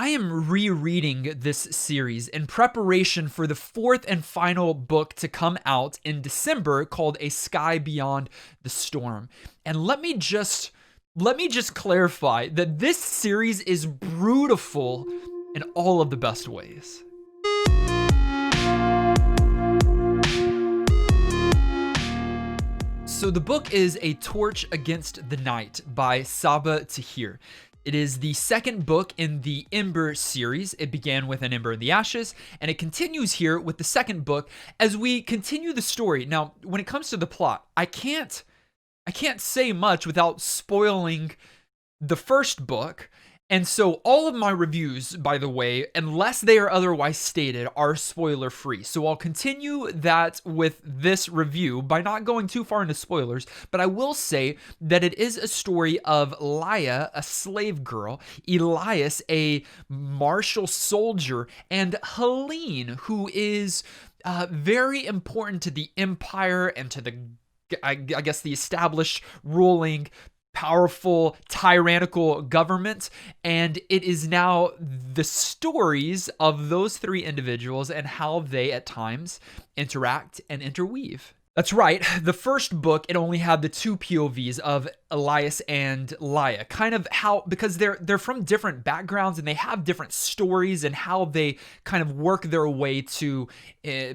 I am rereading this series in preparation for the fourth and final book to come out in December called A Sky Beyond the Storm. And let me just clarify that this series is brutal in all of the best ways. So the book is A Torch Against the Night by Sabaa Tahir. It is the second book in the Ember series. It began with An Ember in the Ashes, and it continues here with the second book as we continue the story. Now, when it comes to the plot, I can't say much without spoiling the first book. And so all of my reviews, by the way, unless they are otherwise stated, are spoiler free. So I'll continue that with this review by not going too far into spoilers, but I will say that it is a story of Laia, a slave girl, Elias, a martial soldier, and Helene, who is very important to the empire and to the, I guess, the established ruling powerful, tyrannical government, and it is now the stories of those three individuals and how they at times interact and interweave. That's right, the first book, it only had the two POVs of Elias and Laia, kind of how, because they're from different backgrounds and they have different stories and how they kind of work their way to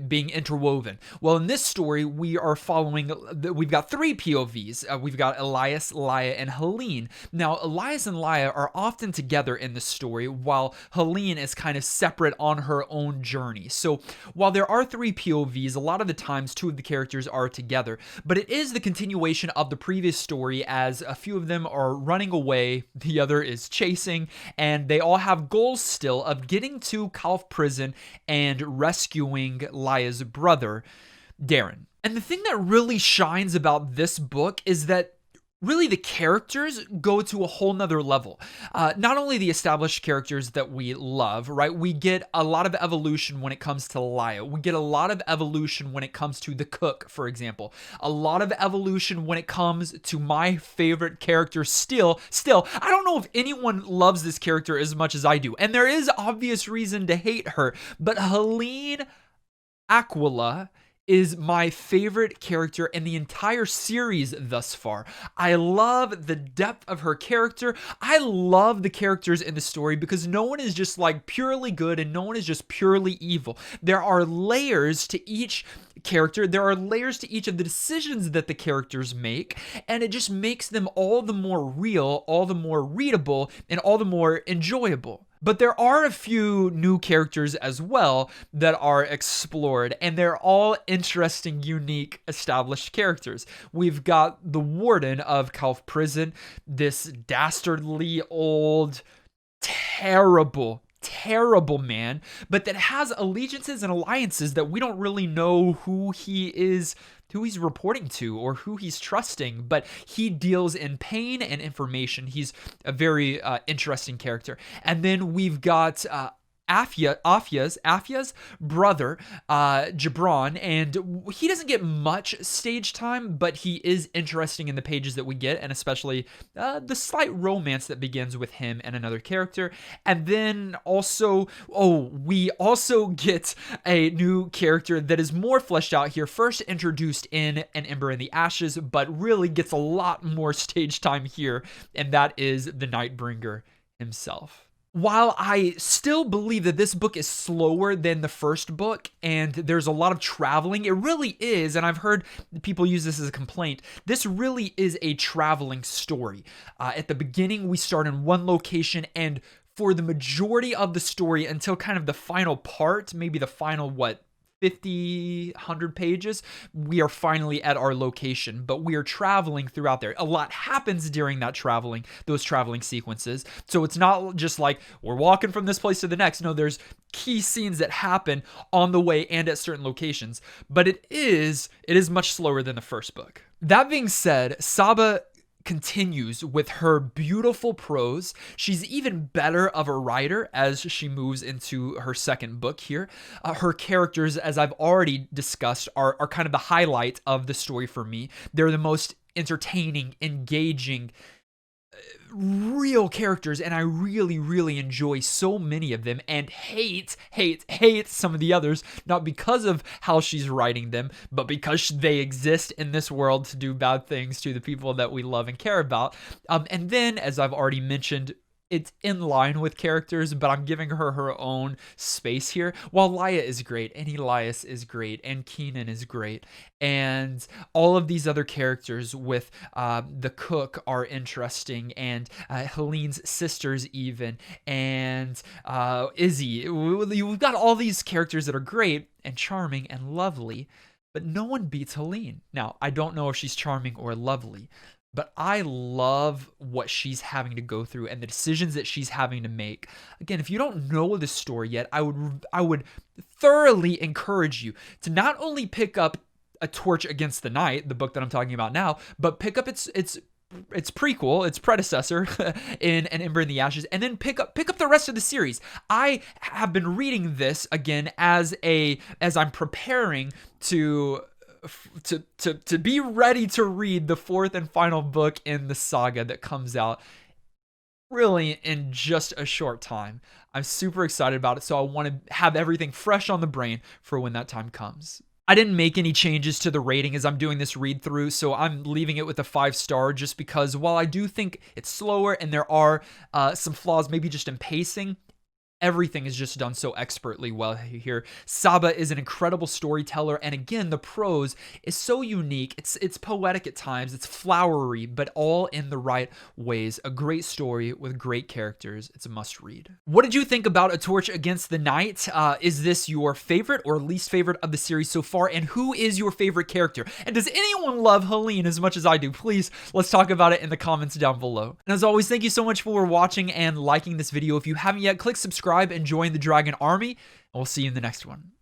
being interwoven. Well, in this story, we are following, we've got three POVs. We've got Elias, Laia, and Helene. Now, Elias and Laia are often together in the story, while Helene is kind of separate on her own journey. So while there are three POVs, a lot of the times two of the characters are together, but it is the continuation of the previous story as a few of them are running away, the other is chasing, and they all have goals still of getting to Calf Prison and rescuing Laia's brother, Darren. And the thing that really shines about this book is that really the characters go to a whole nother level. Not only the established characters that we love, right? We get a lot of evolution when it comes to Laia. We get a lot of evolution when it comes to the cook, for example. A lot of evolution when it comes to my favorite character still. I don't know if anyone loves this character as much as I do. And there is obvious reason to hate her. But Helene Aquila is my favorite character in the entire series thus far. I love the depth of her character. I love the characters in the story because no one is just like purely good and no one is just purely evil. There are layers to each character. There are layers to each of the decisions that the characters make, and it just makes them all the more real, all the more readable, and all the more enjoyable. But there are a few new characters as well that are explored, and they're all interesting, unique, established characters. We've got the warden of Calf Prison, this dastardly old, terrible man, but that has allegiances and alliances that we don't really know who he's reporting to or who he's trusting, but he deals in pain and information. He's a very interesting character. And then we've got Afia's brother, Gibran, and he doesn't get much stage time, but he is interesting in the pages that we get, and especially the slight romance that begins with him and another character. And then also, we also get a new character that is more fleshed out here, first introduced in An Ember in the Ashes, but really gets a lot more stage time here, and that is the Nightbringer himself. While I still believe that this book is slower than the first book and there's a lot of traveling, it really is, and I've heard people use this as a complaint, this really is a traveling story. At the beginning, we start in one location, and for the majority of the story until kind of the final part, maybe the final, 50, 100 pages, we are finally at our location, but we are traveling throughout there. A lot happens during those traveling sequences. So it's not just like we're walking from this place to the next. No, there's key scenes that happen on the way and at certain locations, but it is much slower than the first book. That being said, Sabaa continues with her beautiful prose. She's even better of a writer as she moves into her second book here. Her characters, as I've already discussed, are kind of the highlight of the story for me. They're the most entertaining, engaging, real characters, and I really enjoy so many of them, and hate some of the others, not because of how she's writing them, but because they exist in this world to do bad things to the people that we love and care about. And then, as I've already mentioned, it's in line with characters, but I'm giving her her own space here. While Laia is great, and Elias is great, and Keenan is great, and all of these other characters with the cook are interesting, and Helene's sisters even, and Izzy. We've got all these characters that are great and charming and lovely, but no one beats Helene. Now, I don't know if she's charming or lovely, but I love what she's having to go through and the decisions that she's having to make. Again, if you don't know the story yet, I would thoroughly encourage you to not only pick up A Torch Against the Night, the book that I'm talking about now, but pick up its prequel, its predecessor in An Ember in the Ashes, and then pick up the rest of the series. I have been reading this again as I'm preparing to be ready to read the fourth and final book in the saga that comes out really in just a short time. I'm super excited about it, so I want to have everything fresh on the brain for when that time comes. I didn't make any changes to the rating as I'm doing this read through, so I'm leaving it with a 5-star just because while I do think it's slower and there are some flaws, maybe just in pacing, everything is just done so expertly well here. Sabaa is an incredible storyteller, and again, the prose is so unique. It's poetic at times, it's flowery, but all in the right ways. A great story with great characters. It's a must read. What did you think about A Torch Against the Night? Is this your favorite or least favorite of the series so far? And who is your favorite character? And does anyone love Helene as much as I do? Please, let's talk about it in the comments down below. And as always, thank you so much for watching and liking this video. If you haven't yet, click subscribe and join the Dragon Army, and we'll see you in the next one.